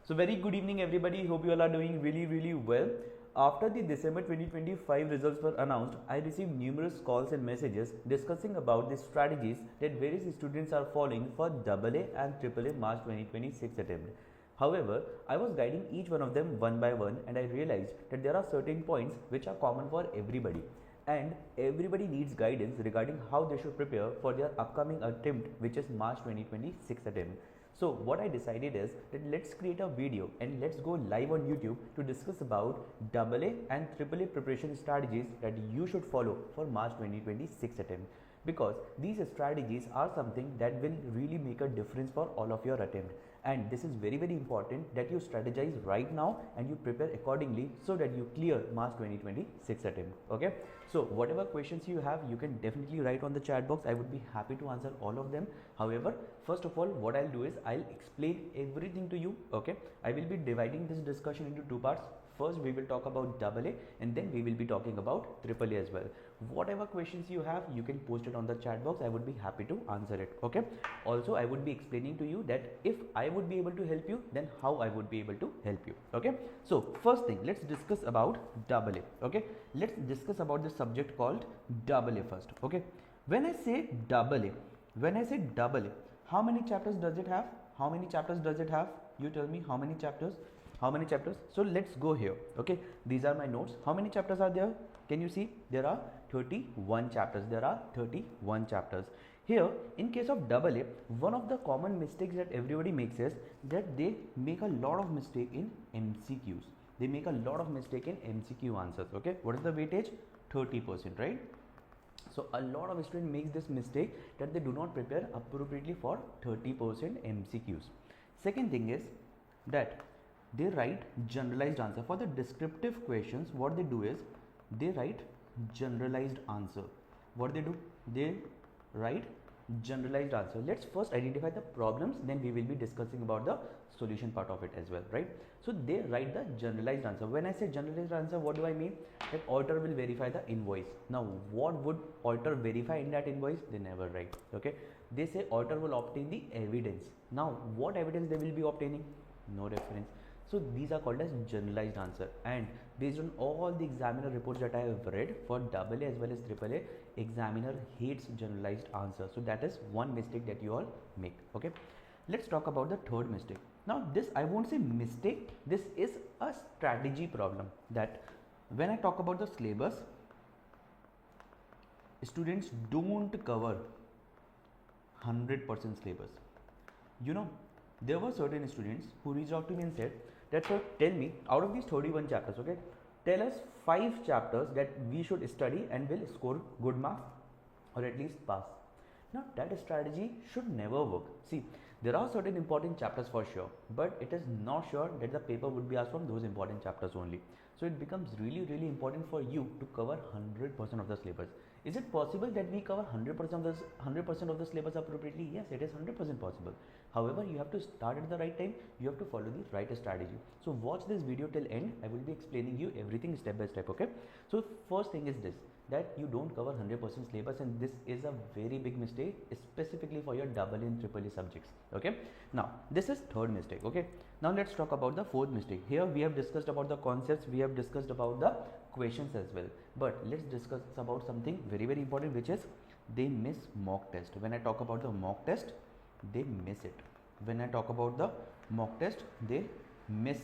So very good evening everybody, hope you all are doing really well. After the December 2025 results were announced, I received numerous calls and messages discussing about the strategies that various students are following for AA and AAA March 2026 attempt. However, I was guiding each one of them one by one and I realized that there are certain points which are common for everybody and everybody needs guidance regarding how they should prepare for their upcoming attempt, which is March 2026 attempt. So what I decided is that let's create a video and let's go live on YouTube to discuss about AA and AAA preparation strategies that you should follow for March 2026 attempt, because these strategies are something that will really make a difference for all of your attempt, and this is very important that you strategize right now and you prepare accordingly so that you clear March 2026 attempt. Okay, so whatever questions you have, you can definitely write on the chat box. I would be happy to answer all of them. However, first of all, what I'll do is I'll explain everything to you. Okay, I will be dividing this discussion into two parts. First we will talk about AA and then we will be talking about AAA as well. Whatever questions you have, you can post it on the chat box. I would be happy to answer it. Okay, also I would be explaining to you that if I would be able to help you, then how I would be able to help you. Okay, so first thing, let's discuss about AA. Okay, let's discuss about the subject called AA first. Okay, when I say AA, how many chapters does it have? How many chapters does it have? You tell me how many chapters. How many chapters? So let's go here. Okay, these are my notes. How many chapters are there? Can you see? There are 31 chapters. There are 31 chapters. Here, in case of AA, one of the common mistakes that everybody makes is that they make a lot of mistake in MCQs. They make a lot of mistake in MCQ answers. Okay, what is the weightage? 30%, right? So a lot of students makes this mistake that they do not prepare appropriately for 30% MCQs. Second thing is that they write generalized answer. For the descriptive questions, what they do is they write generalized answer. What they do? They write generalized answer. Let's first identify the problems, then we will be discussing about the solution part of it as well, right? So they write the generalized answer. When I say generalized answer, what do I mean? That auditor will verify the invoice. Now what would auditor verify in that invoice? They never write. Okay, they say auditor will obtain the evidence. Now what evidence they will be obtaining? No reference. So these are called as generalized answer, and based on all the examiner reports that I have read for AA as well as AAA, examiner hates generalized answer. So that is one mistake that you all make. Okay, let's talk about the third mistake. Now this, I won't say mistake, this is a strategy problem. That when I talk about the syllabus, students don't cover 100% syllabus. You know, there were certain students who reached out to me and said that, sir, tell me, out of these 31 chapters, okay, tell us 5 chapters that we should study and will score good marks or at least pass. Now that strategy should never work. See, there are certain important chapters for sure, but it is not sure that the paper would be asked from those important chapters only. So it becomes really important for you to cover 100% of the syllabus. Is it possible that we cover 100% of the syllabus appropriately? Yes, it is 100% possible. However, you have to start at the right time. You have to follow the right strategy. So watch this video till end. I will be explaining you everything step by step. Okay. So first thing is this, that you don't cover 100% syllabus, and this is a very big mistake, specifically for your AA and AAA subjects. Okay. Now this is third mistake. Okay. Now let's talk about the fourth mistake. Here we have discussed about the concepts. We have discussed about the questions as well, but let's discuss about something very important, which is they miss mock test. When I talk about the mock test, they miss it. When I talk about the mock test, they miss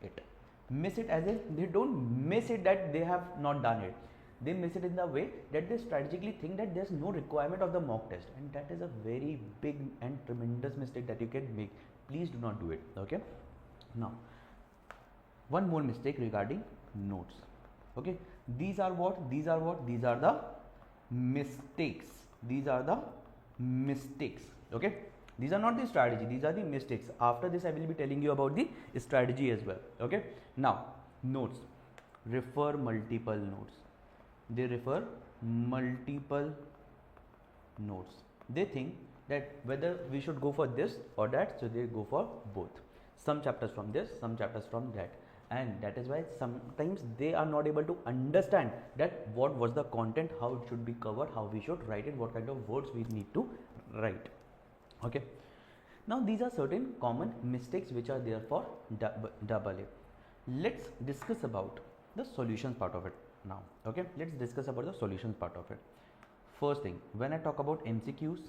it. Miss it as if they don't miss it that they have not done it. They miss it in the way that they strategically think that there's no requirement of the mock test, and that is a very big and tremendous mistake that you can make. Please do not do it. Okay. Now one more mistake regarding notes. Okay, these are what? These are the mistakes. These are the mistakes. Okay, these are not the strategy, these are the mistakes. After this I will be telling you about the strategy as well. Okay, now notes, refer multiple notes. They refer multiple notes. They think that whether we should go for this or that, so they go for both. Some chapters from this, some chapters from that, and that is why sometimes they are not able to understand that what was the content, how it should be covered, how we should write it, what kind of words we need to write. Okay, Now these are certain common mistakes which are there for double A. Let's discuss about the solutions part of it now. Okay, let's discuss about the solutions part of it. First thing, when I talk about MCQs,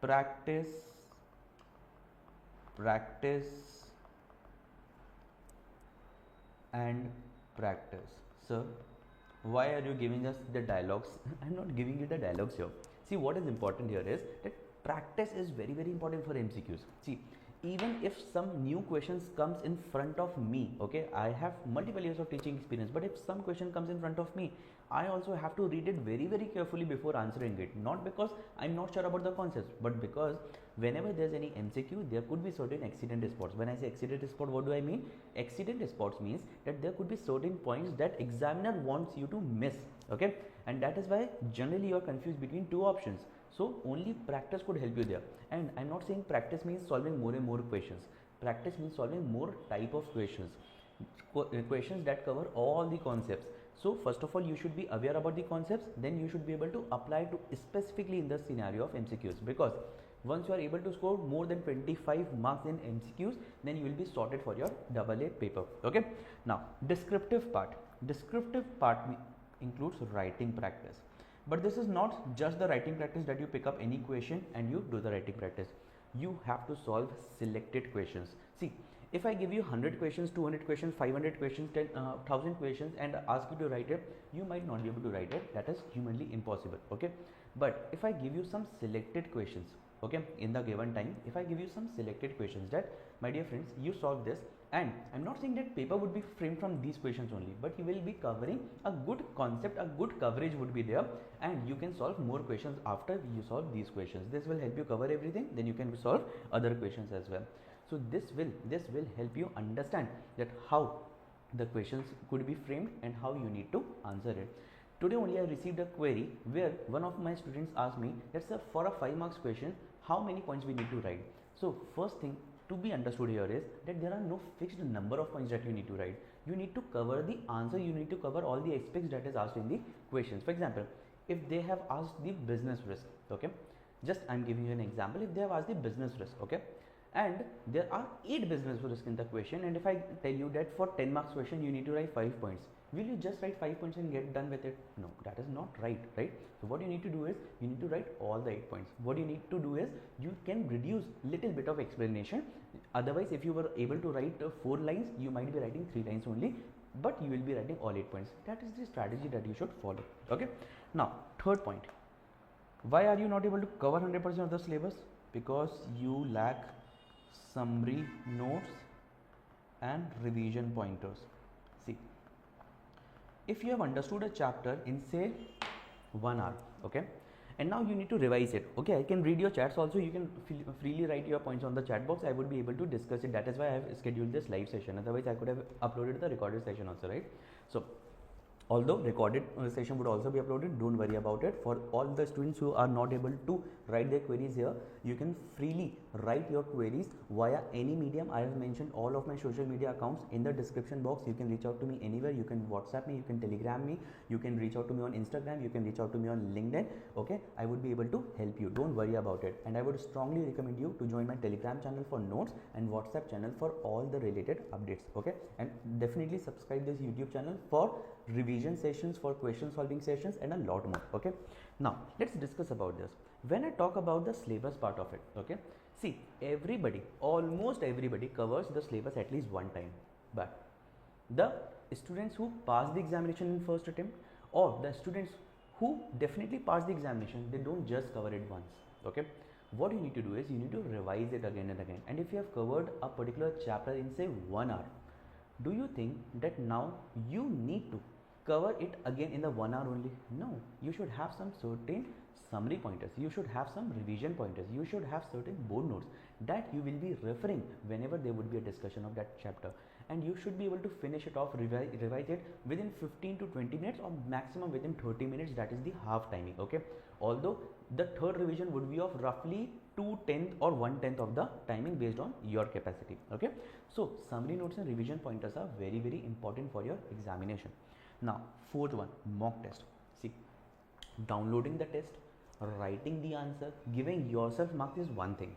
practice and practice. Sir, why are you giving us the dialogues? I'm not giving you the dialogues here. See, what is important here is that practice is very important for MCQs. See, even if some new questions comes in front of me, okay, I have multiple years of teaching experience, but if some question comes in front of me, I also have to read it very carefully before answering it. Not because I'm not sure about the concepts, but because whenever there's any MCQ, there could be certain accident spots. When I say accident spot, what do I mean? Accident spots means that there could be certain points that examiner wants you to miss, okay, and that is why generally you are confused between two options. So only practice could help you there. And I'm not saying practice means solving more and more questions. Practice means solving more type of questions, questions that cover all the concepts. So first of all, you should be aware about the concepts, then you should be able to apply to specifically in the scenario of MCQs, because once you are able to score more than 25 marks in MCQs, then you will be sorted for your AA paper. Okay. Now descriptive part includes writing practice. But this is not just the writing practice that you pick up any question and you do the writing practice. You have to solve selected questions. See, if I give you 100 questions, 200 questions, 500 questions, 1000 questions and ask you to write it, you might not be able to write it. That is humanly impossible. Okay. But if I give you some selected questions, okay, in the given time, if I give you some selected questions that, my dear friends, you solve this, and I'm not saying that paper would be framed from these questions only, but you will be covering a good concept, a good coverage would be there, and you can solve more questions after you solve these questions. This will help you cover everything, then you can solve other questions as well. So this will help you understand that how the questions could be framed and how you need to answer it. Today only I received a query where one of my students asked me that, sir, for a 5 marks question, how many points we need to write? So first thing to be understood here is that there are no fixed number of points that you need to write. You need to cover the answer, you need to cover all the aspects that is asked in the questions. For example, if they have asked the business risk, okay, just I'm giving you an example. If they have asked the business risk, okay, and there are 8 business risks in the question, and if I tell you that for 10 marks question you need to write 5 points, will you just write 5 points and get done with it? No, that is not right? So what you need to do is you need to write all the 8 points. What you need to do is you can reduce little bit of explanation. Otherwise, if you were able to write 4 lines, you might be writing 3 lines only, but you will be writing all 8 points. That is the strategy that you should follow. Okay. Now third point, why are you not able to cover 100% of the syllabus? Because you lack summary notes and revision pointers. See, if you have understood a chapter in say 1 hour, okay, and now you need to revise it, okay, I can read your chats also, you can freely write your points on the chat box. I would be able to discuss it. That is why I have scheduled this live session. Otherwise I could have uploaded the recorded session also, right? So although recorded session would also be uploaded, don't worry about it. For all the students who are not able to write their queries here, you can freely write your queries via any medium. I have mentioned all of my social media accounts in the description box. You can reach out to me anywhere. You can WhatsApp me, you can Telegram me, you can reach out to me on Instagram, you can reach out to me on LinkedIn. Okay, I would be able to help you. Don't worry about it. And I would strongly recommend you to join my Telegram channel for notes and WhatsApp channel for all the related updates. Okay, and definitely subscribe this YouTube channel for revision sessions, for question solving sessions, and a lot more. Okay, now let's discuss about this. When I talk about the syllabus part of it, okay, see, everybody, almost everybody covers the syllabus at least one time, but the students who pass the examination in first attempt, or the students who definitely pass the examination, they don't just cover it once. Okay, what you need to do is you need to revise it again and again. And if you have covered a particular chapter in say 1 hour, do you think that now you need to cover it again in the 1 hour only? No, you should have some certain summary pointers, you should have some revision pointers, you should have certain board notes that you will be referring whenever there would be a discussion of that chapter, and you should be able to finish it off, revise it within 15 to 20 minutes or maximum within 30 minutes. That is the half timing. Okay, although the third revision would be of roughly 2/10 or 1/10 of the timing based on your capacity. Okay, so summary notes and revision pointers are very important for your examination. Now fourth one, mock test. See, downloading the test, Writing the answer, giving yourself marks is one thing,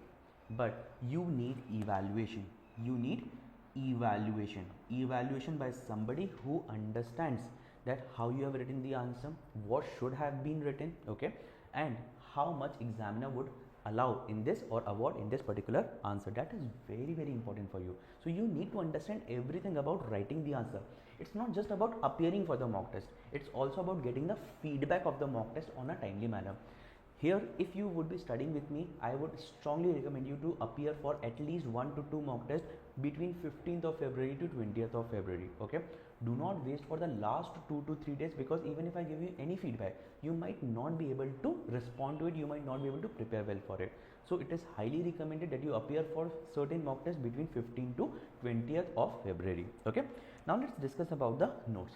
but you need evaluation. You need evaluation by somebody who understands that how you have written the answer, what should have been written, okay, and how much examiner would allow in this or award in this particular answer. That is very, very important for you. So you need to understand everything about writing the answer. It's not just about appearing for the mock test, it's also about getting the feedback of the mock test on a timely manner. Here, if you would be studying with me, I would strongly recommend you to appear for at least 1 to 2 mock tests between 15th of February to 20th of February. Okay, do not waste for the last 2 to 3 days, because even if I give you any feedback, you might not be able to respond to it, you might not be able to prepare well for it. So it is highly recommended that you appear for certain mock tests between 15th to 20th of February. Okay, now let's discuss about the notes.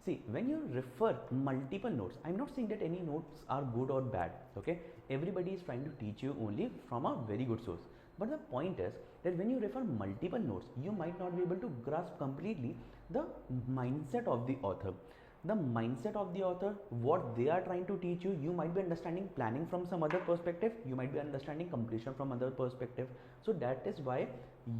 See, when you refer multiple notes, I'm not saying that any notes are good or bad, okay? Everybody is trying to teach you only from a very good source. But the point is that when you refer multiple notes, you might not be able to grasp completely the mindset of the author. The mindset of the author, what they are trying to teach you, you might be understanding planning from some other perspective, you might be understanding completion from other perspective. So that is why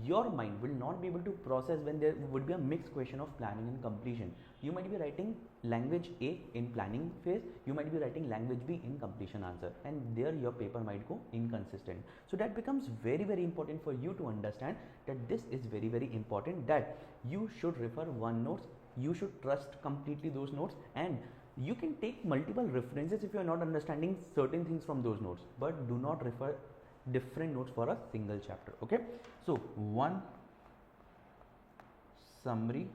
your mind will not be able to process when there would be a mixed question of planning and completion. You might be writing language A in planning phase, you might be writing language B in completion answer, and there your paper might go inconsistent. So that becomes very, very important for you to understand that this is very, very important, that you should refer one notes, you should trust completely those notes, and you can take multiple references if you are not understanding certain things from those notes, but do not refer different notes for a single chapter. Okay, so one summary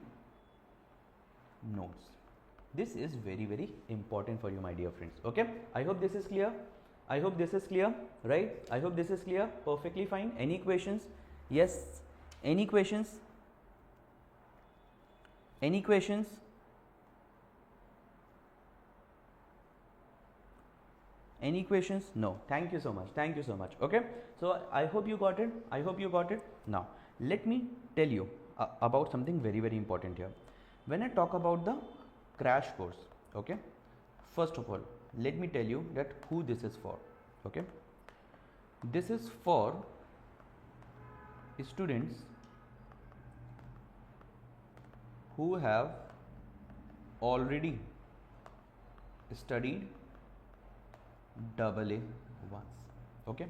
notes, this is very, very important for you, my dear friends. Okay, I hope this is clear. I hope this is clear, right? I hope this is clear. Perfectly fine. Any questions? Yes, any questions? Any questions? Any questions? No. Thank you so much. Thank you so much. Okay, so I hope you got it. I hope you got it. Now let me tell you about something very, very important here. When I talk about the crash course, okay, first of all, let me tell you that who this is for. Okay, this is for students who have already studied AA once. Okay,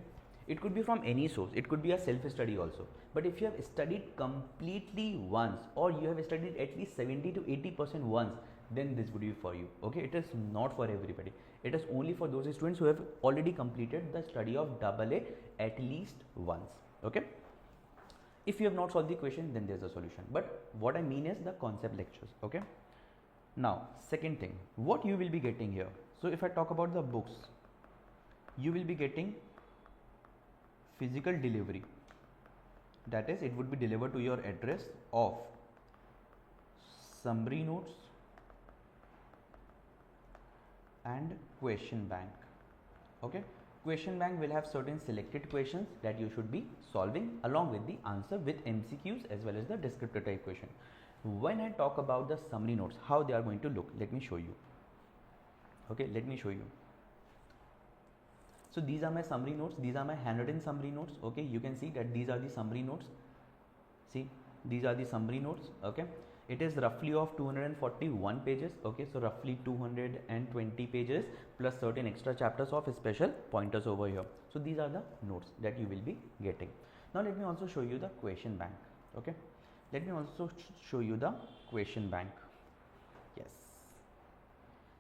it could be from any source, it could be a self-study also, but if you have studied completely once, or you have studied at least 70 to 80% once, then this would be for you. Okay, it is not for everybody, it is only for those students who have already completed the study of AA at least once. Okay, if you have not solved the question, then there's a solution, but what I mean is the concept lectures. Okay, now second thing, what you will be getting here. So if I talk about the books, you will be getting physical delivery, that is, it would be delivered to your address of summary notes and question bank. Okay, question bank will have certain selected questions that you should be solving along with the answer with MCQs as well as the descriptor type question. When I talk about the summary notes, how they are going to look, let me show you. Okay, let me show you. So these are my summary notes, these are my handwritten summary notes. Okay, you can see that these are the summary notes. See, these are the summary notes. Okay, it is roughly of 241 pages. Okay, so roughly 220 pages plus certain extra chapters of special pointers over here. So these are the notes that you will be getting. Now let me also show you the question bank. Okay, let me also show you the question bank. Yes,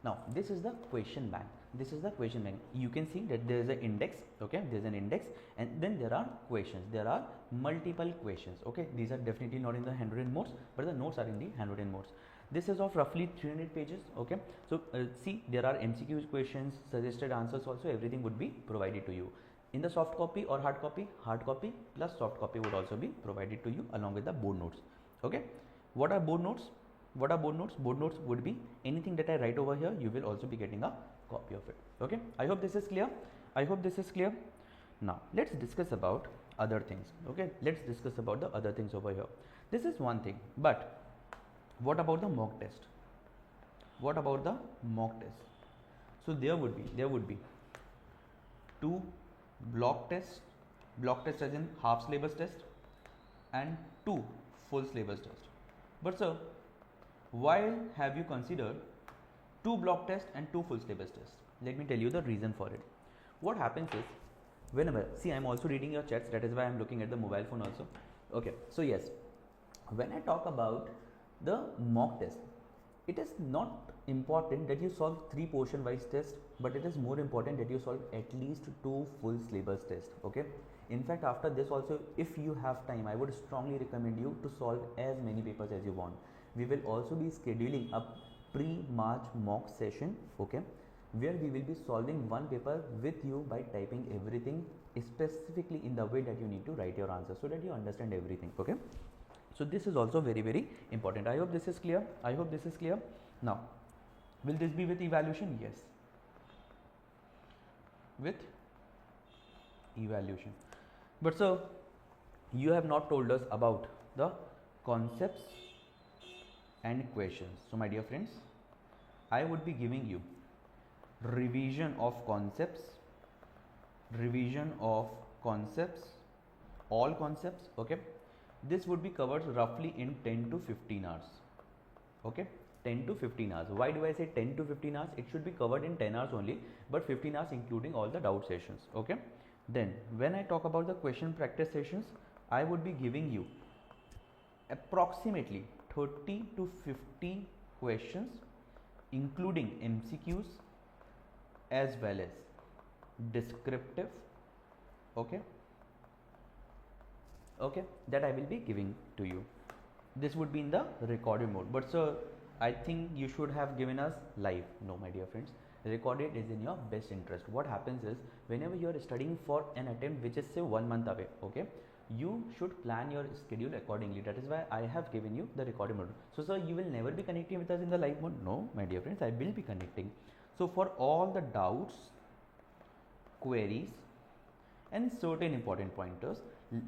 now this is the question bank. This is the question bank. You can see that there is an index. Okay, there is an index, and then there are questions. There are multiple questions. Okay, these are definitely not in the handwritten notes, but the notes are in the handwritten notes. This is of roughly 300 pages. Okay, so see, there are MCQ questions, suggested answers also, everything would be provided to you in the soft copy or hard copy plus soft copy would also be provided to you along with the board notes. Okay, what are board notes? What are board notes? Board notes would be anything that I write over here, you will also be getting a copy of it. Okay, I hope this is clear. I hope this is clear. Now let's discuss about other things. Okay, let's discuss about the other things over here. This is one thing, but what about the mock test? What about the mock test? So there would be 2 block test as in half syllabus test, and 2 full syllabus test. But sir, why have you considered 2 block test and 2 full syllabus test? Let me tell you the reason for it. What happens is, whenever, see, I'm also reading your chats, that is why I'm looking at the mobile phone also. Okay, so yes, when I talk about the mock test, it is not important that you solve 3 portion wise tests, but it is more important that you solve at least 2 full syllabus tests. Okay, in fact, after this also, if you have time, I would strongly recommend you to solve as many papers as you want. We will also be scheduling a pre-March mock session, okay, where we will be solving one paper with you by typing everything specifically in the way that you need to write your answer, so that you understand everything. Okay, so this is also very, very important. I hope this is clear. I hope this is clear. Now, will this be with evaluation? Yes, with evaluation. But sir, you have not told us about the concepts and questions. So my dear friends, I would be giving you revision of concepts, all concepts. Okay, this would be covered roughly in 10 to 15 hours. Okay, 10 to 15 hours. Why do I say 10 to 15 hours? It should be covered in 10 hours only, but 15 hours including all the doubt sessions. Okay, then when I talk about the question practice sessions, I would be giving you approximately 30 to 50 questions, including MCQs as well as descriptive. Okay, that I will be giving to you. This would be in the recorded mode. But sir, I think you should have given us live. No, my dear friends, recorded is in your best interest. What happens is, whenever you are studying for an attempt which is say 1 month away, okay, you should plan your schedule accordingly. That is why I have given you the recorded mode. So sir, you will never be connecting with us in the live mode? No, my dear friends, I will be connecting. So for all the doubts, queries and certain important pointers,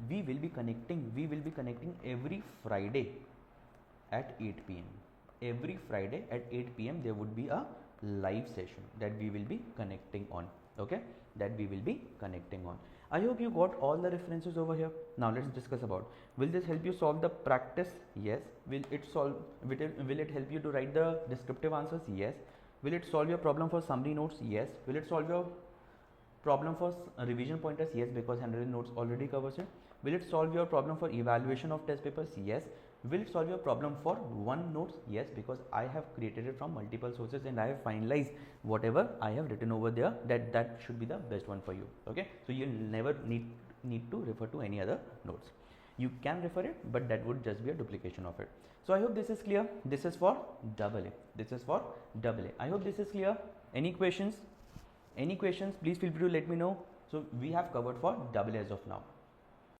we will be connecting every Friday at 8 p.m. Every Friday at 8 p.m. there would be a live session that we will be connecting on. Okay, that we will be connecting on. I hope you got all the references over here. Now let's discuss about, will this help you solve the practice? Yes. Will it help you to write the descriptive answers? Yes. Will it solve your problem for summary notes? Yes. Will it solve your problem for revision pointers? Yes, because handwritten notes already covers it. Will it solve your problem for evaluation of test papers? Yes. Will it solve your problem for one notes? Yes, because I have created it from multiple sources and I have finalized whatever I have written over there, that should be the best one for you. Okay, so you never need to refer to any other notes. You can refer it, but that would just be a duplication of it. So I hope this is clear. This is for AA. This is for AA. I hope this is clear. Any questions? Any questions? Please feel free to let me know. So we have covered for AA as of now.